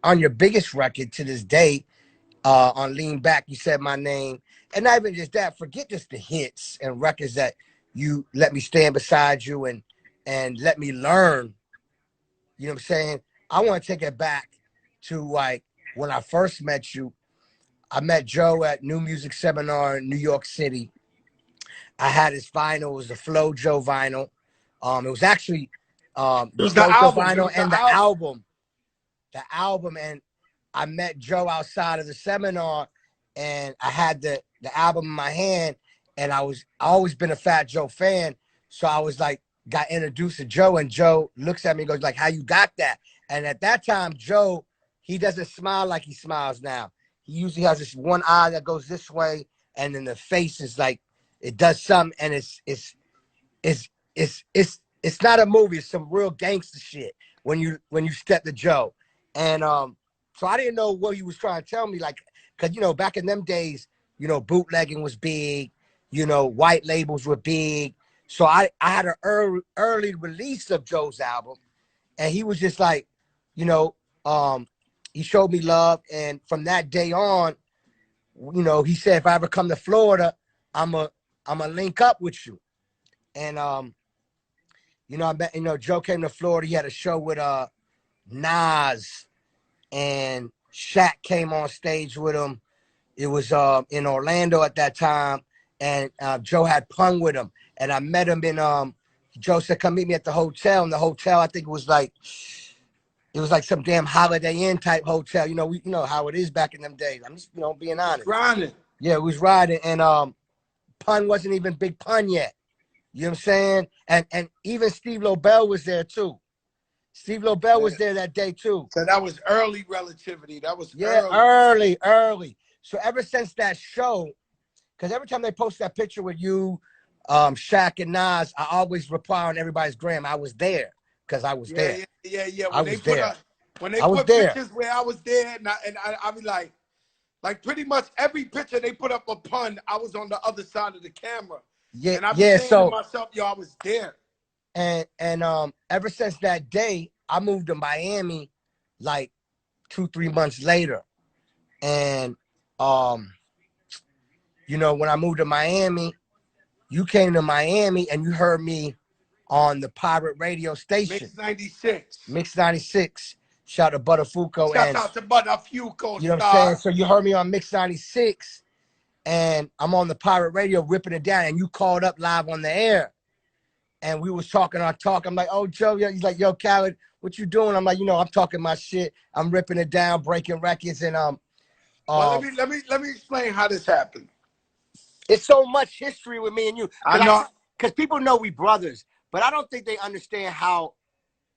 on your biggest record to this day, on Lean Back, you said my name. And not even just that, forget just the hits and records that you let me stand beside you and let me learn. You know what I'm saying? I want to take it back to like when I first met you. I met Joe at New Music Seminar in New York City. I had his vinyl. It was the Flow Joe vinyl. It was actually It the was the Flow Joe album. It vinyl was and the the album. album. The album. And I met Joe outside of the seminar, and I had the album in my hand, and I always been a Fat Joe fan, so I was like got introduced to Joe, and Joe looks at me and goes like, "How you got that?" And at that time, Joe, he doesn't smile like he smiles now. He usually has this one eye that goes this way, and then the face is like it does something, and it's not a movie. It's some real gangster shit when you step to Joe, and so I didn't know what he was trying to tell me, like, cause back in them days, bootlegging was big, white labels were big, so I had an early release of Joe's album, and he was just like, you know, um, he showed me love, and from that day on, he said if I ever come to Florida, I'm a I'm a link up with you, and I met, Joe came to Florida. He had a show with Nas, and Shaq came on stage with him. It was in Orlando at that time, and Joe had Pun with him, and I met him in Joe said come meet me at the hotel. And the hotel, I think it was like some damn Holiday Inn type hotel. You know how it is back in them days. I'm just being honest. Grinding. Yeah, it was riding, and Pun wasn't even Big Pun yet. You know what I'm saying? And even Steve Lobel was there too. Steve Lobel was there that day too. So that was early relativity. That was Yeah, early. early. So ever since that show, because every time they post that picture with you, Shaq and Nas, I always reply on everybody's gram. I was there because I was there. Yeah. I When they was put there. when they I was put there. pictures where I was there, I be like pretty much every picture they put up a Pun, I was on the other side of the camera, Yeah, and I be yeah. saying to So myself, yo, I was there. and ever since that day, I moved to Miami, like 2-3 months later, and um, when I moved to Miami, you came to Miami and you heard me on the pirate radio station, Mix 96. Mix 96. Shout out to Butterfuco, Shout and out to Butterfuco you know what I'm saying? Star. So you heard me on Mix 96, and I'm on the pirate radio ripping it down, and you called up live on the air, and we was talking our talk. I'm like, oh, Joe, yeah. He's like, yo, Khaled, what you doing? I'm like, I'm talking my shit. I'm ripping it down, breaking records, and Well, um, let me explain how this happened. it's so much history with me and you, I know. because people know we brothers, but I don't think they understand how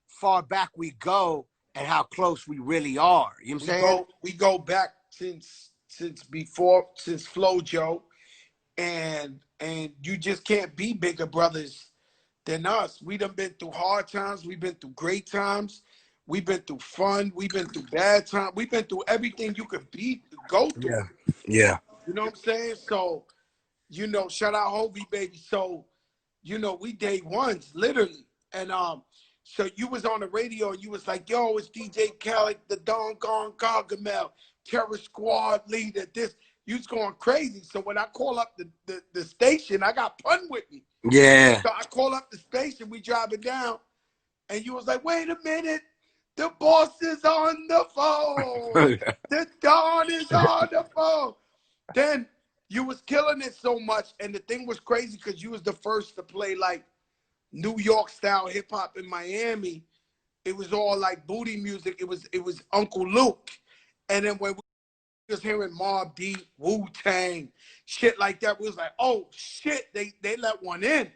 far back we go and how close we really are. You know what I'm saying? We go back since Flojo, and you just can't be bigger brothers than us. We done been through hard times, we've been through great times, we've been through fun, we've been through bad times, we've been through everything you could go through. Yeah. Yeah. You know what I'm saying? So, shout out Hobie baby. So, we day ones, literally. And so you was on the radio and you was like, yo, it's DJ Khaled, the Don Gone Gargamel, Terror Squad leader, this. You was going crazy. So when I call up the station, I got Pun with me. Yeah. So I call up the station, we driving down, and you was like, wait a minute, the boss is on the phone. The Don is on the phone. Then you was killing it so much, and the thing was crazy because you was the first to play like New York style hip hop in Miami. It was all like booty music. It was Uncle Luke, and then when we was hearing Mobb Deep, Wu-Tang, shit like that, we was like, oh shit, they let one in,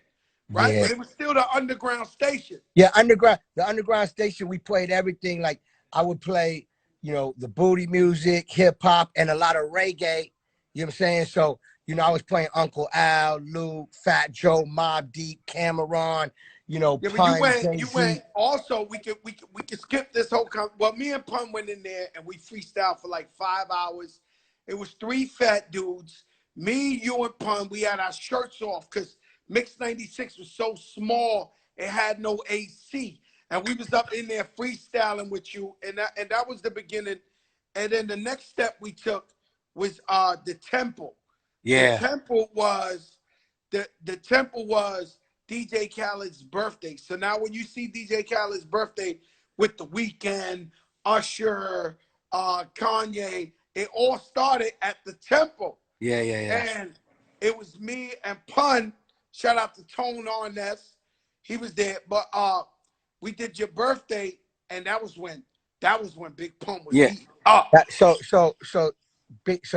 right? Yeah. But it was still the underground station. Yeah, the underground station, we played everything. Like I would play, the booty music, hip hop, and a lot of reggae. You know what I'm saying? So, I was playing Uncle Al, Luke, Fat Joe, Mobb Deep, Cameron, Yeah, but Pun, you Jay-Z. went. Also, we could skip this whole. Well, me and Pun went in there and we freestyled for like 5 hours. It was three fat dudes. Me, you, and Pun. We had our shirts off because Mix 96 was so small. It had no AC. and we was up in there freestyling with you, and that was the beginning. And then the next step we took was the temple. The Yeah. temple was the temple was DJ Khaled's birthday. So now when you see DJ Khaled's birthday with The Weeknd, Usher, Kanye, it all started at the temple. Yeah, yeah, yeah. And it was me and Pun. Shout out to Tone Arness. He was there. But we did your birthday, and that was when Big Pun was Yeah. eating up. So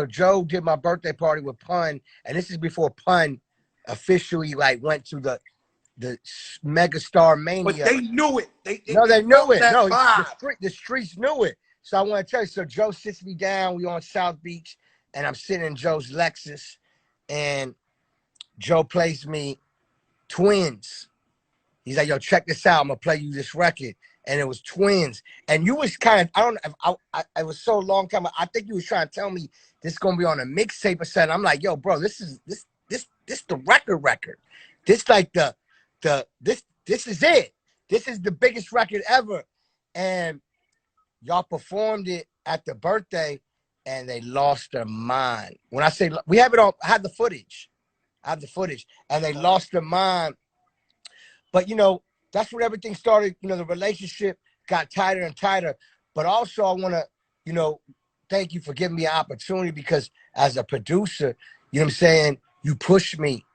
Joe did my birthday party with Pun, and this is before Pun officially like went to the megastar mania. But they knew it. They knew it. No, the streets knew it. So I want to tell you. So Joe sits me down. We on South Beach, and I'm sitting in Joe's Lexus, and Joe plays me Twins. He's like, "Yo, check this out. I'm gonna play you this record." And it was Twins. And you was kind of, I don't know, it was so long time. I think you was trying to tell me this gonna be on a mixtape or something. I'm like, "Yo, bro, this is the record. This like this is it. This is the biggest record ever." And y'all performed it at the birthday, and they lost their mind. When I say we have it on, I have the footage, and they lost their mind. But you know, that's when everything started. You know, the relationship got tighter and tighter. But also, I want to, you know, thank you for giving me an opportunity, because as a producer, you know what I'm saying, you pushed me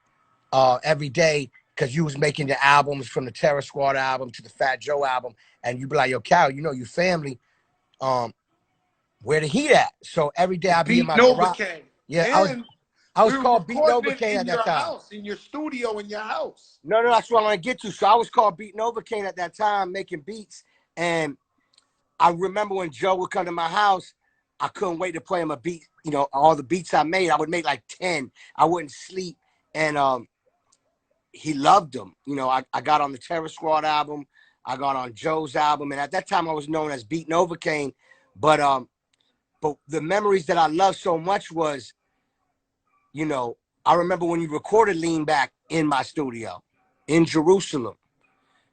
every day, because you was making the albums, from the Terror Squad album to the Fat Joe album, and you be like, "Yo, Cal, you know, your family, where the heat at?" So every day I be in my garage. Yeah, and I was called Beat Novocaine at that time. House, in your studio, in your house. No, that's what I want to get to. So I was called Beat Novocaine at that time, making beats. And I remember when Joe would come to my house, I couldn't wait to play him a beat. You know, all the beats I made, I would make like 10. I wouldn't sleep. And he loved them. You know, I got on the Terror Squad album. I got on Joe's album. And at that time, I was known as Beat Novocaine. But the memories that I loved so much was, you know, I remember when you recorded Lean Back in my studio in Jerusalem.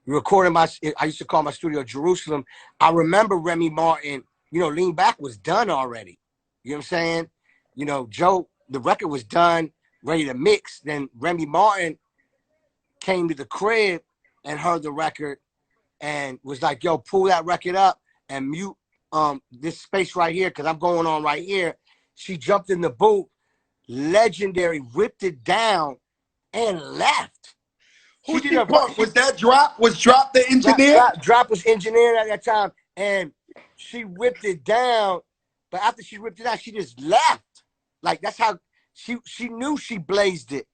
You recorded I used to call my studio Jerusalem. I remember Remy Martin, you know, Lean Back was done already. You know what I'm saying? You know, Joe, the record was done, ready to mix. Then Remy Martin came to the crib and heard the record and was like, "Yo, pull that record up and mute this space right here, because I'm going on right here." She jumped in the booth. Legendary, ripped it down and left. Was that Drop? Was Drop the engineer? Drop was engineering at that time, and she ripped it down. But after she ripped it out, she just left. Like, that's how she knew she blazed it.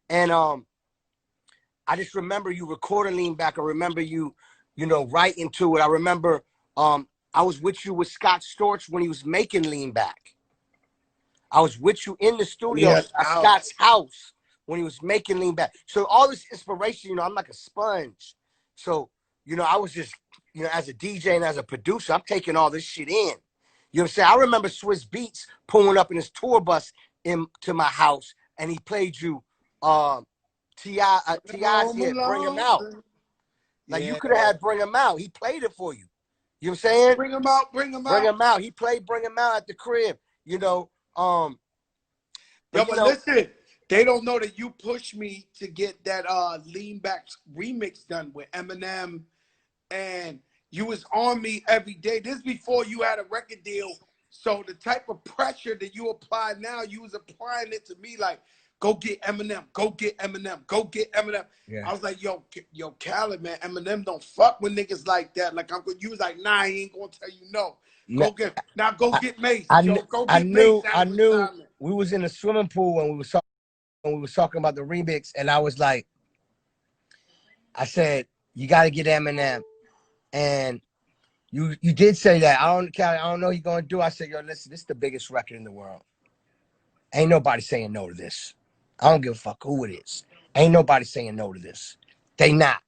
And I just remember you recording Lean Back. I remember you know, writing to it. I remember I was with you with Scott Storch when he was making Lean Back. I was with you in the studio at Scott's house when he was making Lean Back. So all this inspiration, you know, I'm like a sponge. So, you know, I was just, you know, as a DJ and as a producer, I'm taking all this shit in. You know what I'm saying? I remember Swiss Beats pulling up in his tour bus to my house, and he played you T.I.'s here, Bring Him Out. Like, you could have had Bring Him Out. He played it for you. You know what I'm saying? Bring Him Out, Bring Him Out. Bring Him Out. He played Bring Him Out at the crib, you know. But listen, they don't know that you pushed me to get that Lean Back remix done with Eminem, and you was on me every day. This before you had a record deal. So the type of pressure that you apply now, you was applying it to me like, "Go get Eminem, go get Eminem, go get Eminem." Yeah. I was like, yo, Khaled, man, Eminem don't fuck with niggas like that. Like, you was like, "Nah, he ain't gonna tell you no. Go get Mace. I knew we was in the swimming pool when we was talking about the remix, and I was like, I said, "You got to get Eminem," and you did say that. I don't know what you're gonna do. I said, "Yo, listen, this is the biggest record in the world. Ain't nobody saying no to this. I don't give a fuck who it is. Ain't nobody saying no to this. They not.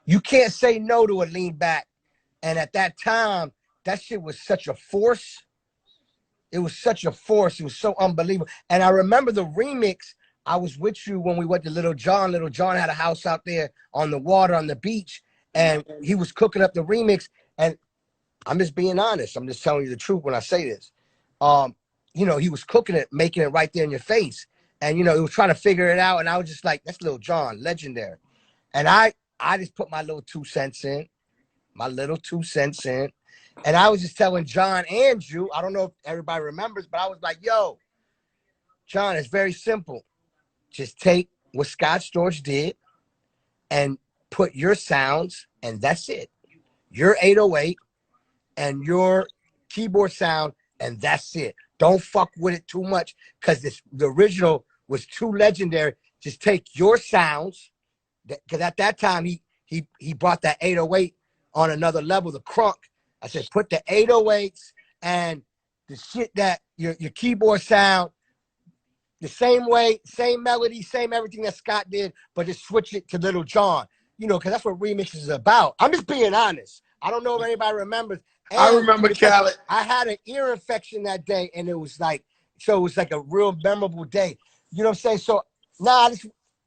You can't say no to a Lean Back." And at that time, that shit was such a force. It was such a force. It was so unbelievable. And I remember the remix. I was with you when we went to Little John. Little John had a house out there on the water, on the beach. and he was cooking up the remix. And I'm just being honest. I'm just telling you the truth when I say this. You know, he was cooking it, making it right there in your face. And, you know, he was trying to figure it out. And I was just like, that's Lil Jon, legendary. And I just put my little 2 cents in, And I was just telling John and Drew, I don't know if everybody remembers, but I was like, yo, John, it's very simple. Just take what Scott Storch did and put your sounds, and that's it. Your 808 and your keyboard sound, and that's it. Don't fuck with it too much because the original was too legendary. Just take your sounds, because at that time he brought that 808 on another level, the crunk. I said, put the 808s and the shit that your keyboard sound the same way, same melody, same everything that Scott did, but just switch it to Little John. You know, because that's what remix is about. I'm just being honest. I don't know if anybody remembers. I And remember Khaled. I had an ear infection that day, and it was like a real memorable day. You know what I'm saying? So,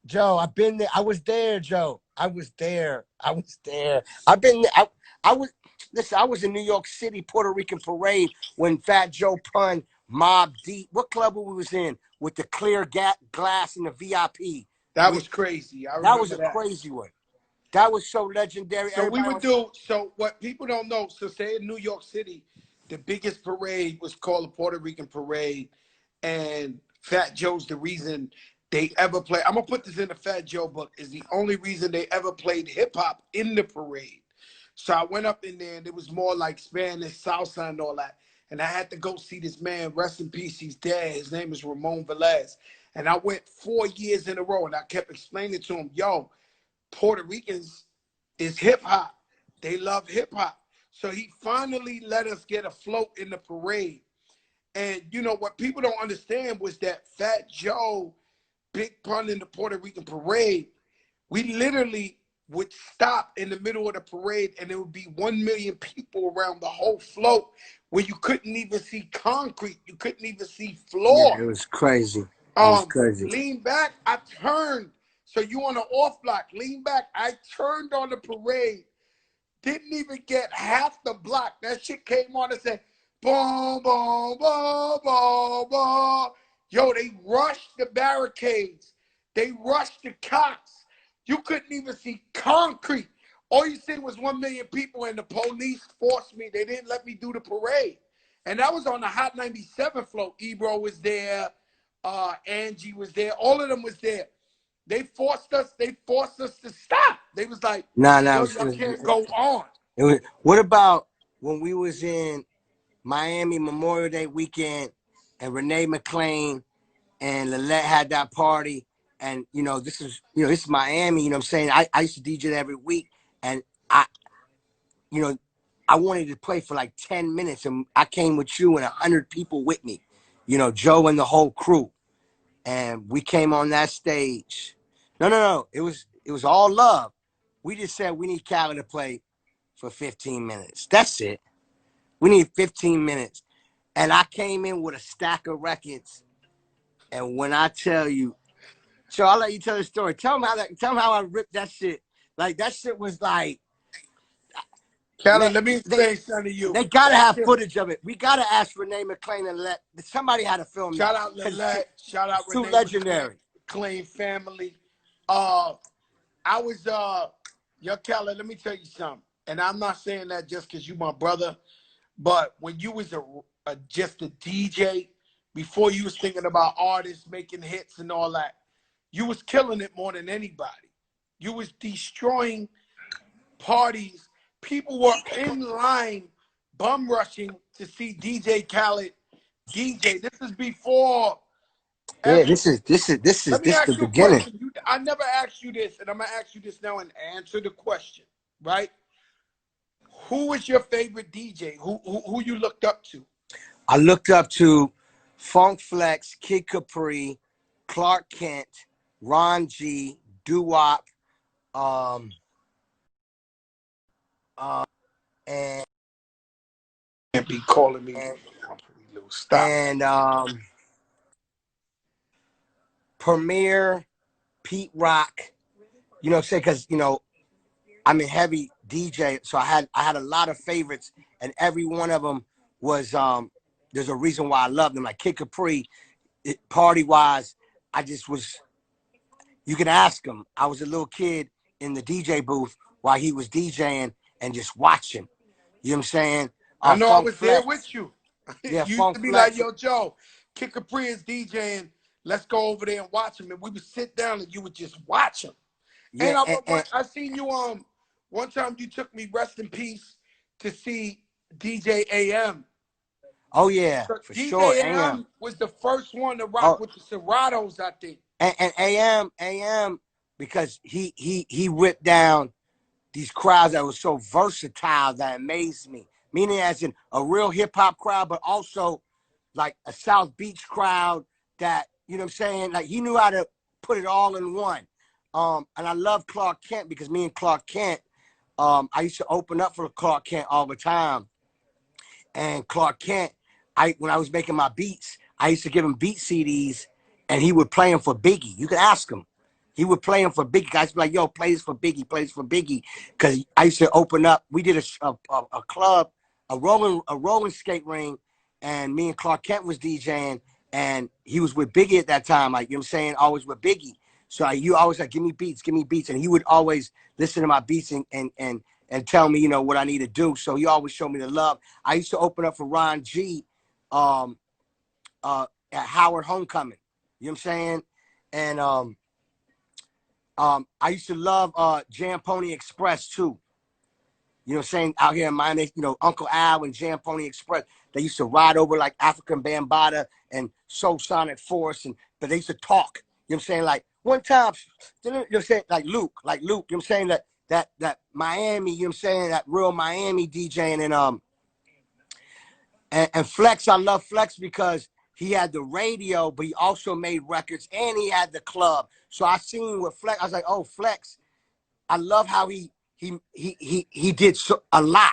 Joe, I've been there. I was there, Joe. I was there. I've been there. I was in New York City, Puerto Rican parade when Fat Joe Pun, Mob Deep. What club we was in with the clear glass and the VIP? That was crazy. I remember that was a crazy one. That was so legendary. So we would do, so what people don't know, so say in New York City, the biggest parade was called the Puerto Rican Parade, and Fat Joe's the reason they ever played. I'm going to put this in the Fat Joe book, is the only reason they ever played hip-hop in the parade. So I went up in there, and it was more like Spanish, salsa, and all that. And I had to go see this man, rest in peace, he's dead. His name is Ramon Velez. And I went 4 years in a row, and I kept explaining to him, yo, Puerto Ricans is hip-hop. They love hip-hop. So he finally let us get a float in the parade. And, you know, what people don't understand was that Fat Joe, Big Pun in the Puerto Rican parade, we literally would stop in the middle of the parade, and there would be 1 million people around the whole float where you couldn't even see concrete. You couldn't even see floor. Yeah, it was crazy. It was crazy. Lean back, I turned. So you on the off block, lean back. I turned on the parade. Didn't even get half the block. That shit came on and said, boom, boom, boom, boom, boom. Yo, they rushed the barricades. They rushed the cops. You couldn't even see concrete. All you see was 1 million people, and the police forced me. They didn't let me do the parade. And that was on the Hot 97 float. Ebro was there. Angie was there. All of them was there. They forced us to stop. They was like, nah, yo, y'all can't go on. What about when we was in Miami Memorial Day weekend and Renee McClain and Lillette had that party? And, this is Miami, you know what I'm saying? I used to DJ it every week, and I wanted to play for like 10 minutes, and I came with you and 100 people with me, Joe and the whole crew. And we came on that stage. No. It was all love. We just said we need Khaled to play for 15 minutes. That's it. We need 15 minutes. And I came in with a stack of records. And when I tell you, so I'll let you tell the story. Tell them how I ripped that shit. Like, that shit was like, Khaled, let me explain something to you. They gotta have footage of it. We gotta ask Renee McClain and somebody had to film it. Shout out Lillette. Shout out Renee. Too legendary. McClain family. I was yo, Khaled, let me tell you something. And I'm not saying that just because you my brother, but when you was just a DJ, before you was thinking about artists making hits and all that, you was killing it more than anybody. You was destroying parties. People were in line, bum rushing to see DJ Khaled DJ. This is before. Yeah, this is the beginning. I never asked you this, and I'm gonna ask you this now and answer the question, right? Who was your favorite DJ? Who you looked up to? I looked up to Funk Flex, Kid Capri, Clark Kent, Ron G, Doo-Wop, and Can't be calling me. Stop. And Premier, Pete Rock. You know what I'm saying? Because I'm a heavy DJ, so I had a lot of favorites, and every one of them was there's a reason why I love them. Like Kid Capri, party wise, I just was. You can ask him. I was a little kid in the DJ booth while he was DJing and just watching. You know what I'm saying? I know I Funk was there Flex. with you. Yeah, You used Funk to be like, Flex. yo, Joe, Kid Capri is DJing. Let's go over there and watch him. And we would sit down and you would just watch him. Yeah, And I seen you one time you took me, rest in peace, to see DJ AM. oh yeah, So for sure. DJ AM. AM was the first one to rock Oh, with the Seratos, I think. and AM because he whipped down these crowds that were so versatile that amazed me. Meaning as in a real hip hop crowd, but also like a South Beach crowd that, you know what I'm saying? Like he knew how to put it all in one. And I love Clark Kent because me and Clark Kent, I used to open up for Clark Kent all the time. And Clark Kent, when I was making my beats, I used to give him beat CDs, and he would play them for Biggie. You can ask him. He would play them for Biggie. Guys be like, "Yo, play this for Biggie, play this for Biggie," because I used to open up. We did a club, a rolling skate ring, and me and Clark Kent was DJing, and he was with Biggie at that time. Like, you know what I'm saying, always with Biggie. So you always like, give me beats, and he would always listen to my beats and tell me, you know, what I need to do. So he always showed me the love. I used to open up for Ron G at Howard Homecoming. You know what I'm saying? And I used to love Jam Pony Express too. You know what I'm saying? Out here in Miami, you know, Uncle Al and Jam Pony Express, they used to ride over like African Bambaataa and Soul Sonic Force, but they used to talk. You know what I'm saying? Like one time, you know what I'm saying? Like Luke, you know what I'm saying? That Miami, you know what I'm saying? That real Miami DJing and Flex, I love Flex because he had the radio, but he also made records and he had the club. So I seen with Flex, I was like, oh, Flex, I love how he did a lot.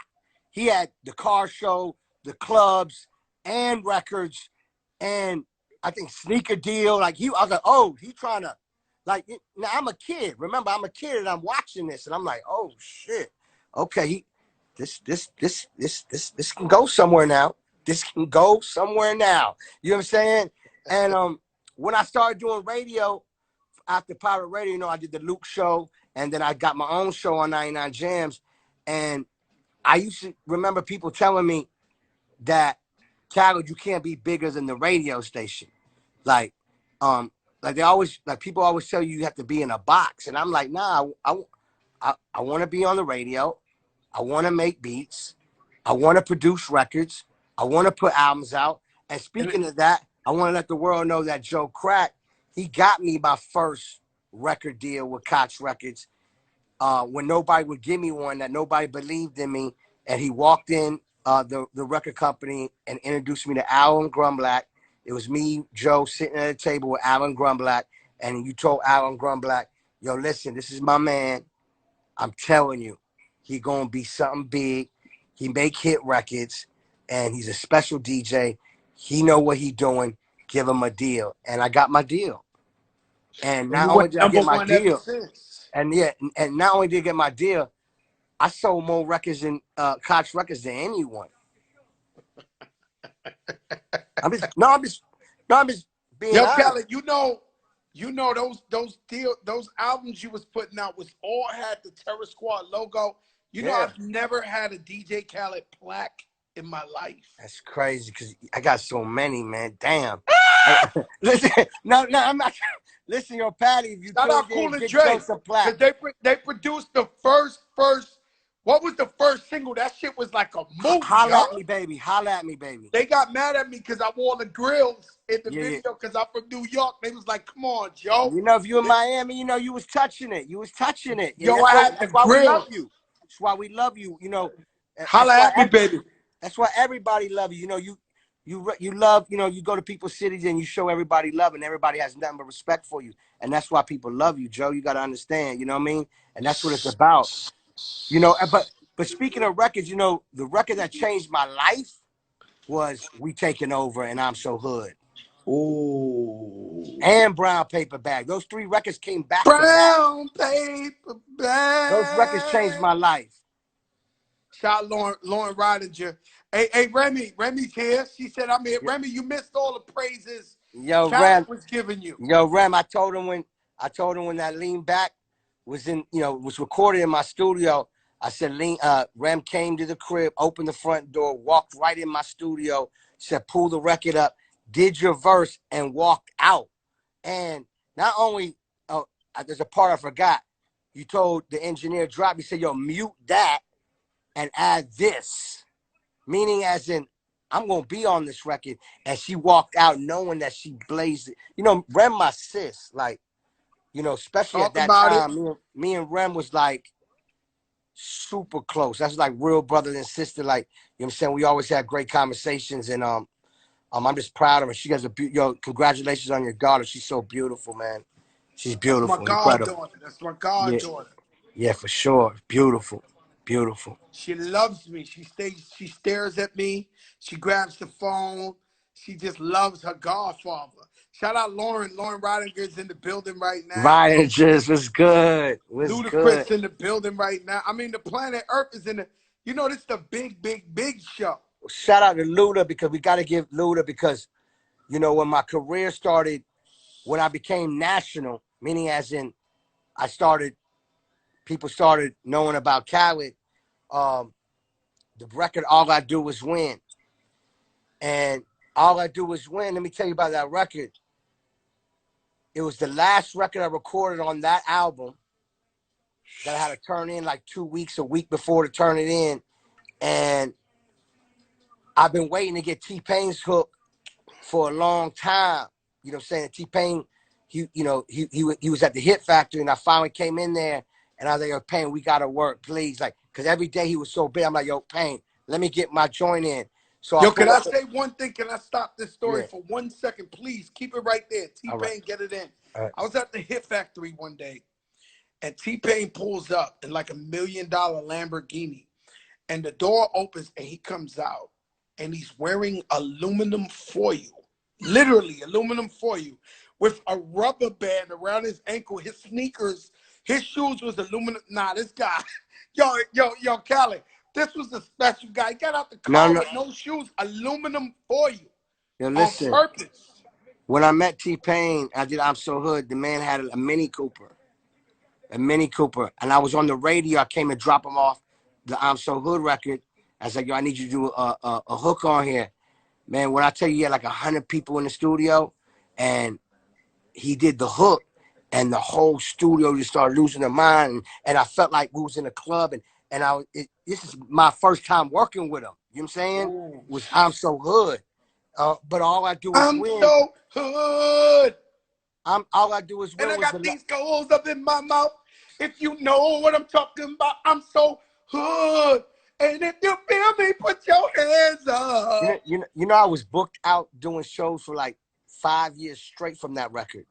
He had the car show, the clubs, and records, and I think sneaker deal. Like I was like, oh, he trying to, like. Now I'm a kid. Remember, I'm a kid, and I'm watching this, and I'm like, oh shit, okay, this can go somewhere now. This can go somewhere now. You know what I'm saying? And when I started doing radio after Pirate Radio, you know, I did the Luke show, and then I got my own show on 99 Jams. And I used to remember people telling me that, Khaled, you can't be bigger than the radio station. Like, like people always tell you have to be in a box. And I'm like, nah, I want to be on the radio. I want to make beats. I want to produce records. I want to put albums out. And speaking of that, I want to let the world know that Joe Crack, he got me my first record deal with Koch Records when nobody would give me one, that nobody believed in me. And he walked in the record company and introduced me to Alan Grumblack. It was me, Joe, sitting at a table with Alan Grumblack. And you told Alan Grumblack, yo, listen, this is my man. I'm telling you, he gonna be something big. He make hit records, and he's a special DJ. He know what he doing. Give him a deal, and I got my deal. And And not you only went did I number get my one ever deal, since. and not only did I get my deal, I sold more records in Koch Records than anyone. I'm just being Yo, honest. Khaled, you know those albums you was putting out was all had the Terror Squad logo. You know, Yeah, I've never had a DJ Khaled plaque in my life. that's crazy because I got so many, man. Damn. Listen, no, I'm not. Listen, yo, Patty, if you Shout could out Cool and get Dre, Joseph Platt. because they produced the first. What was the first single? That shit was like a movie, Holla huh? at me, baby. Holla at me, baby. They got mad at me because I wore the grills in the Yeah, yeah. video because I'm from New York. They was like, "Come on, Joe." You know, if you in Miami, you know, you was touching it. You was touching it. And Yo, I had the that's why we love grills. you. That's why we love you. You know, Holla at me, baby. that's why everybody love you. You know, you love, you know, you go to people's cities and you show everybody love, and everybody has nothing but respect for you. And that's why people love you, Joe. You got to understand, you know what I mean? And that's what it's about. You know, but speaking of records, you know, the record that changed my life was We Taking Over and I'm So Hood. Ooh. and Brown Paper Bag. Those 3 records came back to back. Brown paper Those records changed bag. my life. Shout out Lauren Ridinger. Hey, Remy's here. She said, I'm here. Remy, you missed all the praises Yo, Khaled Rem. was giving you. Yo, Rem, I told him when that Lean Back was was recorded in my studio. I said, Rem came to the crib, opened the front door, walked right in my studio, said, pull the record up, did your verse, and walked out. And not only, there's a part I forgot. You told the engineer drop, you said, yo, mute that and add this. Meaning as in, I'm going to be on this record. And she walked out knowing that she blazed it. You know, Rem, my sis, like, especially Talk at that about time, me and Rem was like super close. That's like real brother and sister. Like, you know what I'm saying? We always had great conversations. And I'm just proud of her. She has congratulations on your daughter. She's so beautiful, man. She's That's my beautiful, incredible. goddaughter. That's my Yeah, goddaughter. yeah, for sure. Beautiful, beautiful. She loves me. She stares at me. She grabs the phone. She just loves her godfather. Shout out Lauren. Lauren Rodinger's in the building right now. Ryan just was good. Was good. Ludacris in the building right now. I mean, the planet Earth is in the, this is the big show. Shout out to Luda because we got to give Luda because, when my career started, when I became national, meaning as in people started knowing about Khaled, the record, All I Do Is Win. And All I Do Is Win, let me tell you about that record. It was the last record I recorded on that album that I had to turn in like 2 weeks, a week before to turn it in. And I've been waiting to get T-Pain's hook for a long time. You know what I'm saying? T-Pain, he was at the Hit Factory, and I finally came in there, and I was like, yo, Pain, we got to work, please. Like, because every day he was so big, I'm like, yo, Pain, let me get my joint in. So Yo, can I say one thing? Can I stop this story for 1 second, please? Keep it right there. T-Pain, right. get it in. Right. I was at the Hit Factory one day, and T-Pain pulls up in like $1 million Lamborghini, and the door opens, and he comes out, and he's wearing aluminum foil, literally aluminum foil, with a rubber band around his ankle. His sneakers, his shoes was aluminum. Nah, this guy, yo, Khaled. This was a special guy. He got out the car with no shoes, aluminum foil. Yo, listen, on purpose. When I met T-Pain, I did I'm So Hood. The man had a Mini Cooper. And I was on the radio. I came to drop him off the I'm So Hood record. I was like, yo, I need you to do a hook on here. Man, when I tell you, he had like 100 people in the studio, and he did the hook, and the whole studio just started losing their mind. And I felt like we was in a club, and this is my first time working with him. You know what I'm saying? Ooh. Was I'm So Hood. But all I do is I'm win. so hood. All I do is win. And I got these goals up in my mouth. If you know what I'm talking about, I'm so hood. And if you feel me, put your hands up. You know, I was booked out doing shows for like 5 years straight from that record.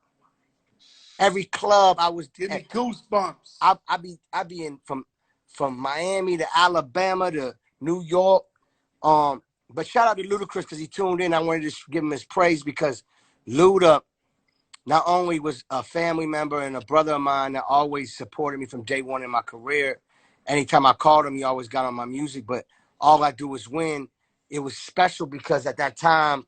Every club I was. Give me goosebumps. I be in from Miami to Alabama to New York. But shout out to Ludacris because he tuned in. I wanted to give him his praise because Luda not only was a family member and a brother of mine that always supported me from day one in my career. Anytime I called him, he always got on my music. But All I Do Is Win. It was special because at that time,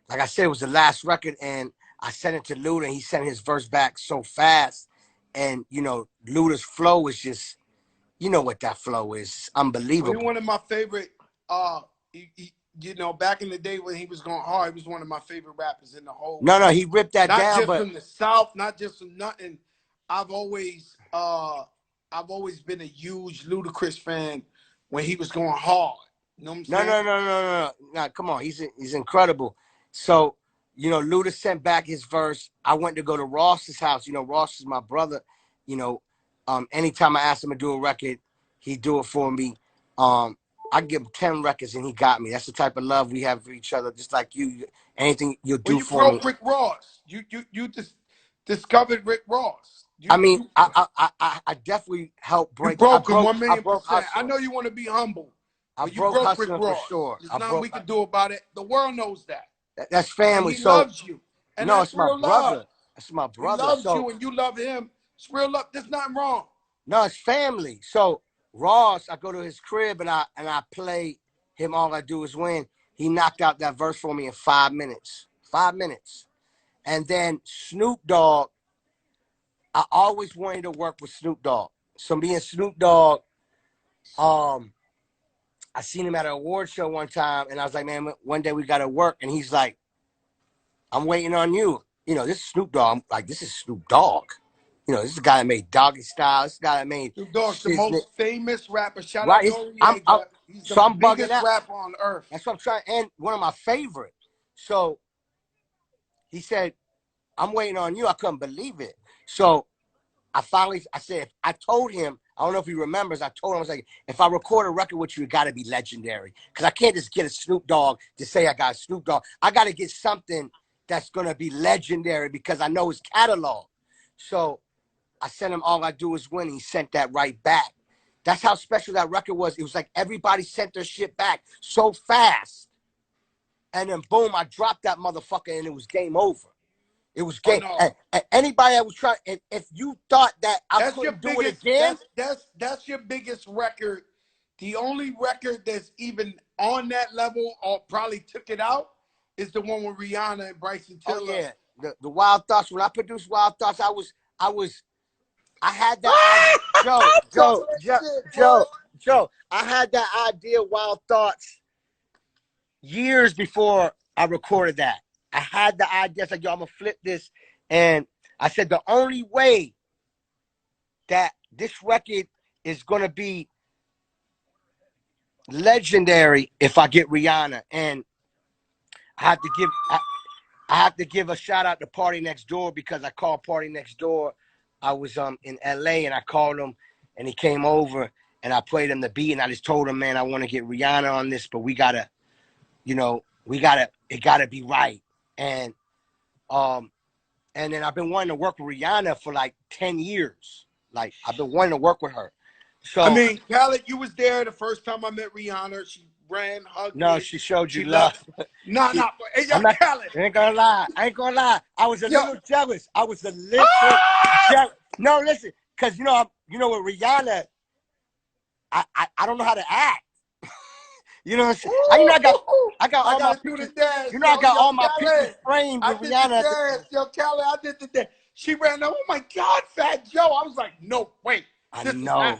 like I said, it was the last record, and I sent it to Luda, and he sent his verse back so fast. And, Luda's flow is just, you know what that flow is. It's unbelievable. Well, one of my favorite, back in the day when he was going hard, he was one of my favorite rappers in the whole world. No, he ripped that down. Not just from the South, not just from nothing. I've always been a huge Ludacris fan when he was going hard. You know what I'm saying? No. Come on, he's incredible. So, Luda sent back his verse. I went to go to Ross's house. Ross is my brother. Anytime I asked him to do a record, he'd do it for me. I give him 10 records and he got me. That's the type of love we have for each other. Just like you, anything you'll do for me. You broke Rick Ross. You just discovered Rick Ross. I definitely helped break. You broke him 1,000,000%. I know you want to be humble. I broke Rick Ross. There's nothing we can do about it. The world knows that. That's family. He loves you. And No, that's it's my real love. brother. It's my He brother. loves So you and you love him. It's real love. There's nothing wrong. no, it's family. So Ross, I go to his crib and I play him All I Do Is Win. He knocked out that verse for me in 5 minutes. 5 minutes. And then Snoop Dogg, I always wanted to work with Snoop Dogg. So me and Snoop Dogg, I seen him at an award show one time, and I was like, man, one day we gotta work. And he's like, I'm waiting on you. You know, this is Snoop Dogg. I'm like, this is Snoop Dogg. You know, this is the guy that made Doggy Style. This is the guy that made Snoop Dogg's the Shiznit. most famous rapper. Shout out Right? Noriega. He's the I'm bugging biggest out. rapper on earth. That's what I'm trying. And one of my favorite. So he said, I'm waiting on you. I couldn't believe it. So I said, I told him, I don't know if he remembers, I told him, I was like, if I record a record with you, it got to be legendary. Because I can't just get a Snoop Dogg to say I got a Snoop Dogg. I got to get something that's going to be legendary because I know his catalog. So I sent him All I Do Is Win. He sent that right back. That's how special that record was. It was like everybody sent their shit back so fast. And then boom, I dropped that motherfucker and it was game over. It was game. Oh, no. And anybody that was trying, if you thought that I couldn't do it again, that's your biggest record. The only record that's even on that level or probably took it out is the one with Rihanna and Bryson Tiller. Oh yeah, the Wild Thoughts. When I produced Wild Thoughts, I had that. Joe. I had that idea, Wild Thoughts, years before I recorded that. I had the idea. I was like, yo, I'm gonna flip this, and I said the only way that this record is gonna be legendary if I get Rihanna, and I have to give a shout out to Party Next Door because I called Party Next Door. I was in LA and I called him and he came over and I played him the beat and I just told him, man, I want to get Rihanna on this, but it gotta be right. And then I've been wanting to work with Rihanna for like 10 years. Like I've been wanting to work with her. So I mean, Khaled, you was there the first time I met Rihanna. She ran, hugged me. No, she showed you love. No. Hey, yo, Khaled. I ain't gonna lie. I was a little jealous. I was a little jealous. No, listen, because you know with Rihanna, I don't know how to act. You know what I'm saying? I got all my pictures. Dance, you know, I got all my pictures framed with Rihanna. Yo, Khaled, I did the dance. She ran. Oh my God, Fat Joe! I was like, no, wait. I know.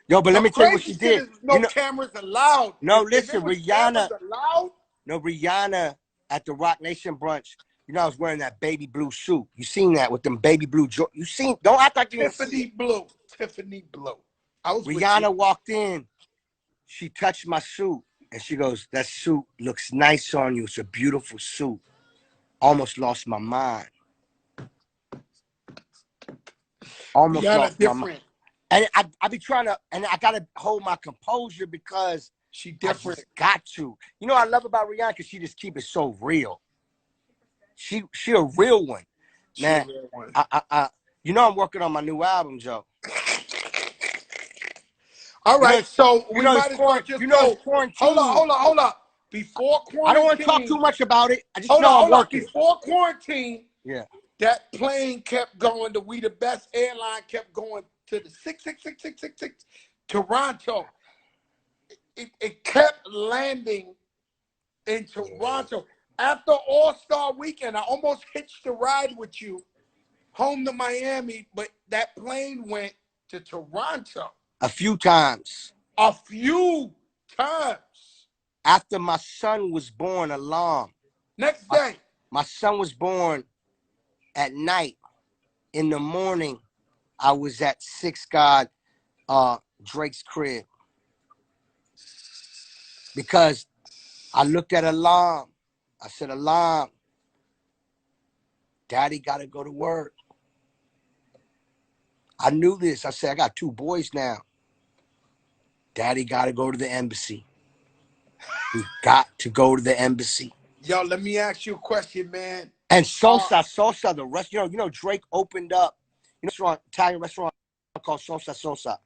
Yo, but let me tell you what she did. No cameras allowed. No, listen, Rihanna. No, Rihanna at the Rock Nation brunch. You know, I was wearing that baby blue suit. You seen that with them baby blue? You seen? Don't act like you didn't see it. Tiffany blue. Rihanna walked in. She touched my suit and she goes, "That suit looks nice on you. It's a beautiful suit." Almost lost my mind. Almost lost my mind. And I be trying to, and I gotta hold my composure because she different. I just got to. You know what I love about Rihanna? Because she just keep it so real. She a real one, man. You know I'm working on my new album, Joe. All right, so we might as well just go. Quarantine. Hold up. Before quarantine, I don't want to talk too much about it. I just know I'm working. Before quarantine, yeah, that plane kept going. The We the Best airline kept going to the 66666 Toronto. It kept landing in Toronto. After All-Star Weekend, I almost hitched a ride with you home to Miami, but that plane went to Toronto. A few times. After my son was born, alarm. Next day. My son was born at night. In the morning, I was at Six God Drake's crib. Because I looked at alarm. I said, alarm, Daddy got to go to work. I knew this. I said, I got 2 boys now. Daddy got to go to the embassy. He got to go to the embassy. Yo, let me ask you a question, man. And Sosa, the restaurant, you know, Drake opened up, Italian restaurant called Sosa.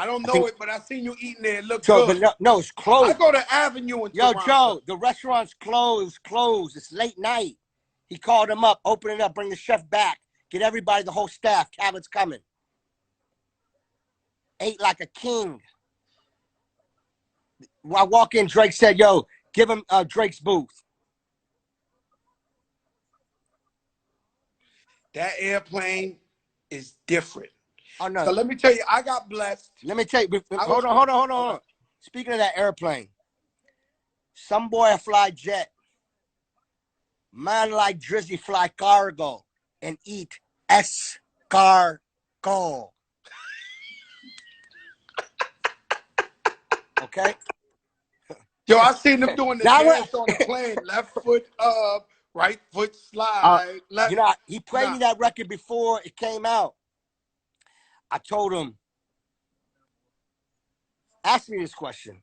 I don't know it, but I seen you eating there. It looked good. But no, it's closed. I go to Avenue in Toronto. Joe, the restaurant's closed. It's late night. He called him up, open it up, bring the chef back, get everybody, the whole staff. Khaled's coming. Ate like a king. When I walk in, Drake said, yo, give him Drake's booth. That airplane is different. Oh, no. So let me tell you, I got blessed. Let me tell you, hold on. Speaking of that airplane, some boy fly jet. Man like Drizzy fly cargo and eat escargot. Okay? Yo, I seen them doing the dance on the plane. Left foot up, right foot slide. You know, he played me that record before it came out. I told him, ask me this question.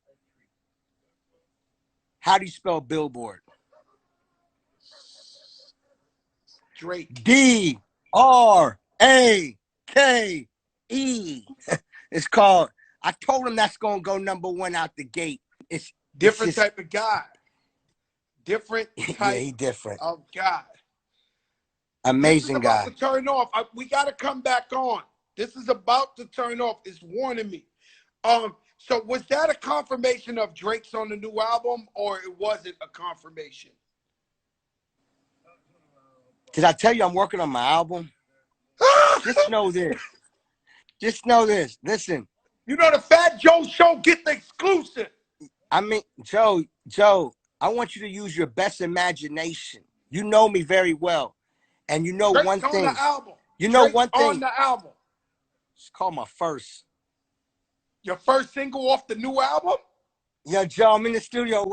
How do you spell billboard? Drake. D-R-A-K-E. It's called, I told him that's going to go #1 out the gate. It's different type of guy. Different type yeah, he different. of guy. Amazing guy. This is about to turn off. We got to come back on. This is about to turn off. It's warning me. So was that a confirmation of Drake's on the new album, or it wasn't a confirmation? Did I tell you I'm working on my album? Just know this. Just know this. Listen. You know the Fat Joe Show get the exclusive. I mean, Joe, I want you to use your best imagination. You know me very well. And you know Drake's one thing. On the album. You know Drake's one thing. On the album. It's called my first. Your first single off the new album? Yeah, Joe, I'm in the studio.